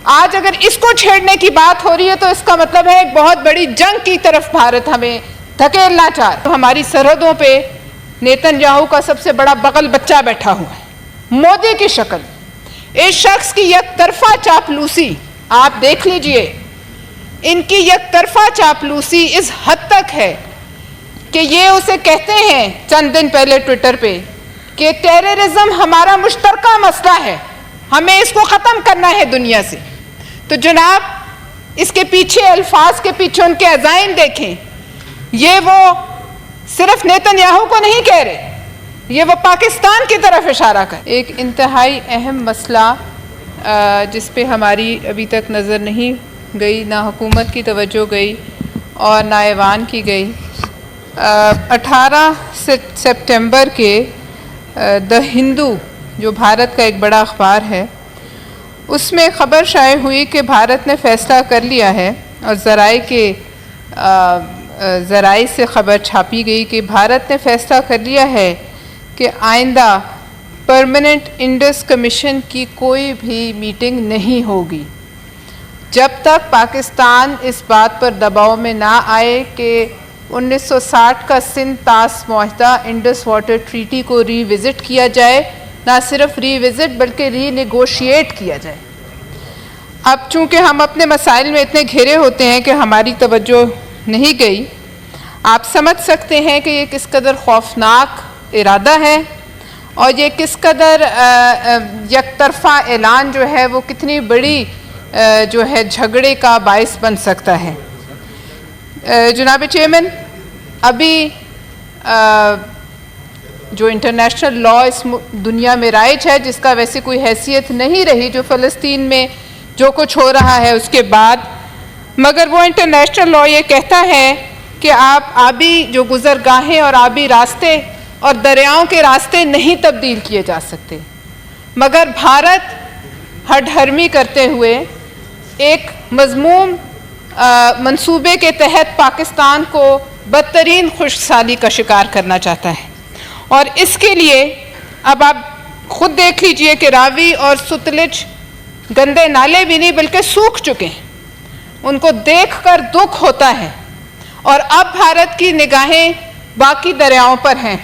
آج اگر اس کو چھیڑنے کی بات ہو رہی ہے تو اس کا مطلب ہے ایک بہت بڑی جنگ کی طرف بھارت ہمیں دھکیلنا چاہ رہا ہے۔ ہماری سرحدوں پہ نیتن یاہو کا سب سے بڑا بغل بچہ بیٹھا ہوا ہے، مودی کی شکل۔ اس شخص کی یک طرفہ چاپلوسی آپ دیکھ لیجئے، ان کی یک طرفہ چاپلوسی اس حد تک ہے کہ یہ اسے کہتے ہیں چند دن پہلے ٹویٹر پہ کہ ٹیررزم ہمارا مشترکہ مسئلہ ہے، ہمیں اس کو ختم کرنا ہے دنیا سے۔ تو جناب اس کے پیچھے الفاظ کے پیچھے ان کے عزائم دیکھیں، یہ وہ صرف نیتن یاہو کو نہیں کہہ رہے، یہ وہ پاکستان کی طرف اشارہ کر۔ ایک انتہائی اہم مسئلہ جس پہ ہماری ابھی تک نظر نہیں گئی، نہ حکومت کی توجہ گئی اور نہ ایوان کی گئی۔ 18 سپٹمبر کے دا ہندو جو بھارت کا ایک بڑا اخبار ہے، اس میں خبر شائع ہوئی کہ بھارت نے فیصلہ کر لیا ہے، اور ذرائع سے خبر چھاپی گئی کہ بھارت نے فیصلہ کر لیا ہے کہ آئندہ پرماننٹ انڈس کمیشن کی کوئی بھی میٹنگ نہیں ہوگی جب تک پاکستان اس بات پر دباؤ میں نہ آئے کہ 1960 کا سندھ طاس معاہدہ انڈس واٹر ٹریٹی کو ری وزٹ کیا جائے، نہ صرف ری وزٹ بلکہ ری نیگوشیٹ کیا جائے۔ اب چونکہ ہم اپنے مسائل میں اتنے گھیرے ہوتے ہیں کہ ہماری توجہ نہیں گئی، آپ سمجھ سکتے ہیں کہ یہ کس قدر خوفناک ارادہ ہے، اور یہ کس قدر یک طرفہ اعلان جو ہے وہ کتنی بڑی جو ہے جھگڑے کا باعث بن سکتا ہے۔ جناب چیئرمین، ابھی جو انٹرنیشنل لا اس دنیا میں رائج ہے، جس کا ویسے کوئی حیثیت نہیں رہی جو فلسطین میں جو کچھ ہو رہا ہے اس کے بعد، مگر وہ انٹرنیشنل لا یہ کہتا ہے کہ آپ آبی جو گزرگاہیں اور آبی راستے اور دریاؤں کے راستے نہیں تبدیل کیے جا سکتے، مگر بھارت ہڈ ہرمی کرتے ہوئے ایک مذموم منصوبے کے تحت پاکستان کو بدترین خشک سالی کا شکار کرنا چاہتا ہے، اور اس کے لیے اب آپ خود دیکھ لیجئے کہ راوی اور ستلج گندے نالے بھی نہیں بلکہ سوکھ چکے ہیں، ان کو دیکھ کر دکھ ہوتا ہے، اور اب بھارت کی نگاہیں باقی دریاؤں پر ہیں،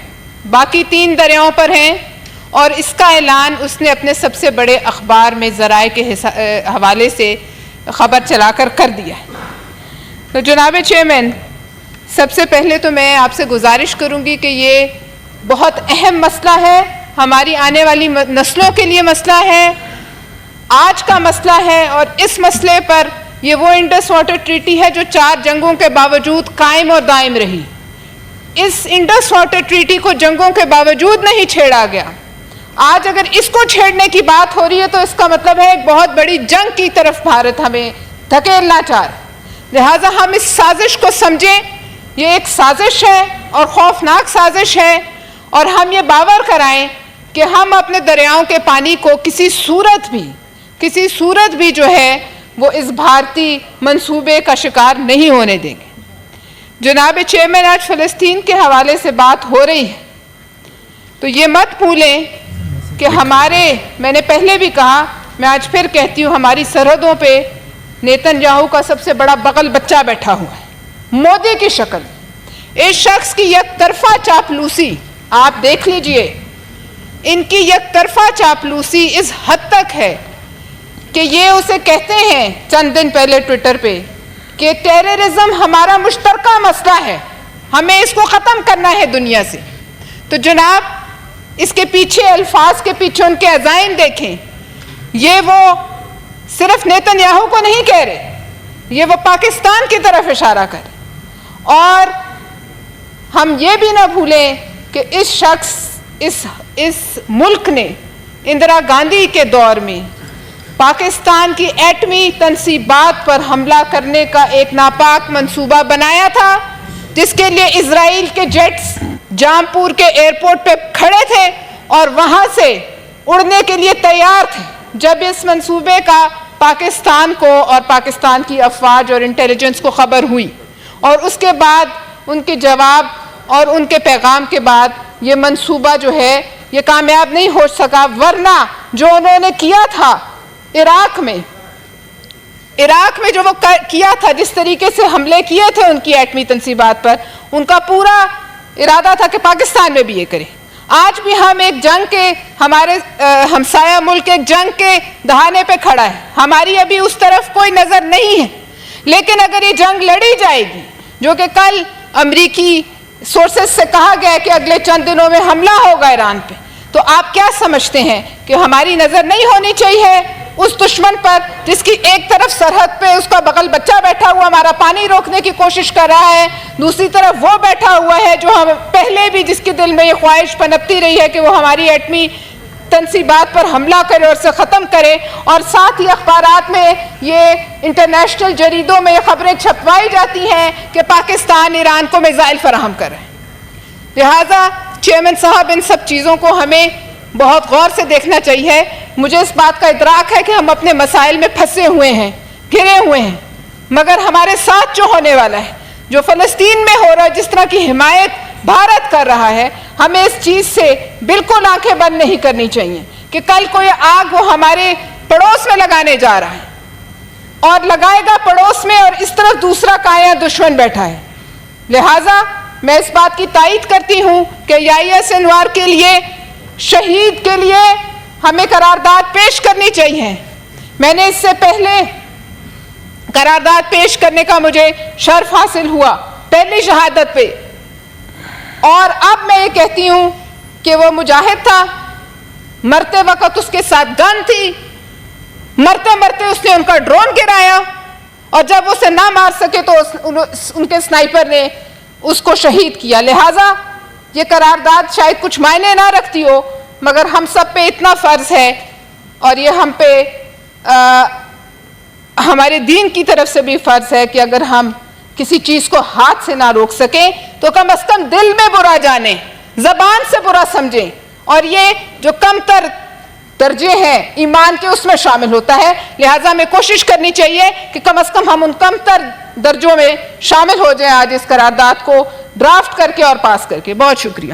باقی 3 دریاؤں پر ہیں، اور اس کا اعلان اس نے اپنے سب سے بڑے اخبار میں ذرائع کے حوالے سے خبر چلا کر دیا ہے۔ تو جناب چیئرمین، سب سے پہلے تو میں آپ سے گزارش کروں گی کہ یہ بہت اہم مسئلہ ہے، ہماری آنے والی نسلوں کے لیے مسئلہ ہے، آج کا مسئلہ ہے، اور اس مسئلے پر یہ وہ انڈس واٹر ٹریٹی ہے جو 4 جنگوں کے باوجود قائم اور دائم رہی۔ اس انڈس واٹر ٹریٹی کو جنگوں کے باوجود نہیں چھیڑا گیا۔ آج اگر اس کو چھیڑنے کی بات ہو رہی ہے تو اس کا مطلب ہے ایک بہت بڑی جنگ کی طرف بھارت ہمیں دھکیلنا چاہ رہا ہے۔ لہٰذا ہم اس سازش کو سمجھیں، یہ ایک سازش ہے اور خوفناک سازش ہے، اور ہم یہ باور کرائیں کہ ہم اپنے دریاؤں کے پانی کو کسی صورت بھی جو ہے وہ اس بھارتی منصوبے کا شکار نہیں ہونے دیں گے۔ جناب چیئرمین، آج فلسطین کے حوالے سے بات ہو رہی ہے تو یہ مت بھولیں کہ میں نے پہلے بھی کہا، میں آج پھر کہتی ہوں، ہماری سرحدوں پہ نیتن یاہو کا سب سے بڑا بغل بچہ بیٹھا ہوا ہے، مودی کی شکل۔ اس شخص کی یک طرفہ چاپلوسی آپ دیکھ لیجئے، ان کی یک طرفہ چاپلوسی اس حد تک ہے کہ یہ اسے کہتے ہیں چند دن پہلے ٹویٹر پہ کہ ٹیررزم ہمارا مشترکہ مسئلہ ہے، ہمیں اس کو ختم کرنا ہے دنیا سے۔ تو جناب اس کے پیچھے الفاظ کے پیچھے ان کے عزائم دیکھیں، یہ وہ صرف نیتن یاہو کو نہیں کہہ رہے، یہ وہ پاکستان کی طرف اشارہ کر رہے۔ اور ہم یہ بھی نہ بھولیں کہ اس ملک نے اندرا گاندھی کے دور میں پاکستان کی ایٹمی تنصیبات پر حملہ کرنے کا ایک ناپاک منصوبہ بنایا تھا، جس کے لیے اسرائیل کے جیٹس جامپور کے ایئرپورٹ پہ کھڑے تھے اور وہاں سے اڑنے کے لیے تیار تھے جب اس منصوبے کا پاکستان کو اور پاکستان کی افواج اور انٹیلیجنس کو خبر ہوئی، اور اس کے بعد ان کے جواب اور ان کے پیغام کے بعد یہ منصوبہ جو ہے یہ کامیاب نہیں ہو سکا، ورنہ جو انہوں نے کیا تھا عراق میں عراق میں جو وہ کیا تھا، جس طریقے سے حملے کیے تھے ان کی ایٹمی تنصیبات پر، ان کا پورا ارادہ تھا کہ پاکستان میں بھی یہ کریں۔ آج بھی ہم ایک جنگ کے، ہمارے ہمسایہ ملک ایک جنگ کے دہانے پہ کھڑا ہے، ہماری ابھی اس طرف کوئی نظر نہیں ہے، لیکن اگر یہ جنگ لڑی جائے گی، جو کہ کل امریکی سورسز سے کہا گیا ہے کہ اگلے چند دنوں میں حملہ ہوگا ایران پہ، تو آپ کیا سمجھتے ہیں کہ ہماری نظر نہیں ہونی چاہیے اس دشمن پر جس کی ایک طرف سرحد پہ اس کا بغل بچہ بیٹھا ہوا ہمارا پانی روکنے کی کوشش کر رہا ہے، دوسری طرف وہ بیٹھا ہوا ہے جو ہم پہلے بھی جس کے دل میں یہ خواہش پنپتی رہی ہے کہ وہ ہماری ایٹمی تنصیبات پر حملہ کرے اور اسے ختم کرے، اور ساتھ ہی اخبارات میں یہ انٹرنیشنل جریدوں میں یہ خبریں چھپوائی جاتی ہیں کہ پاکستان ایران کو میزائل فراہم کر رہا ہے۔ لہٰذا چیئرمین صاحب، ان سب چیزوں کو ہمیں بہت غور سے دیکھنا چاہیے۔ مجھے اس بات کا ادراک ہے کہ ہم اپنے مسائل میں پھنسے ہوئے ہیں، گھرے ہوئے ہیں، مگر ہمارے ساتھ جو ہونے والا ہے، جو فلسطین میں ہو رہا ہے، جس طرح کی حمایت بھارت کر رہا ہے، ہمیں اس چیز سے بالکل آنکھیں بند نہیں کرنی چاہیے کہ کل کوئی آگ وہ ہمارے پڑوس میں لگانے جا رہا ہے اور لگائے گا پڑوس میں، اور اس طرف دوسرا کایا دشمن بیٹھا ہے۔ لہٰذا میں اس بات کی تائید کرتی ہوں کہ یحییٰ سنوار کے لیے، شہید کے لیے ہمیں قرارداد پیش کرنی چاہیے۔ میں نے اس سے پہلے قرارداد پیش کرنے کا مجھے شرف حاصل ہوا پہلی شہادت پہ، اور اب میں یہ کہتی ہوں کہ وہ مجاہد تھا، مرتے وقت اس کے ساتھ گن تھی، مرتے مرتے اس نے ان کا ڈرون گرایا، اور جب اسے نہ مار سکے تو ان کے سنائپر نے اس کو شہید کیا۔ لہٰذا یہ قرارداد شاید کچھ معنی نہ رکھتی ہو، مگر ہم سب پہ اتنا فرض ہے، اور یہ ہم پہ ہمارے دین کی طرف سے بھی فرض ہے کہ اگر ہم کسی چیز کو ہاتھ سے نہ روک سکیں تو کم از کم دل میں برا جانیں، زبان سے برا سمجھیں، اور یہ جو کم تر درجے ہیں ایمان کے اس میں شامل ہوتا ہے۔ لہٰذا ہمیں کوشش کرنی چاہیے کہ کم از کم ہم ان کم تر درجوں میں شامل ہو جائیں آج اس قرارداد کو ڈرافٹ کر کے اور پاس کر کے۔ بہت شکریہ۔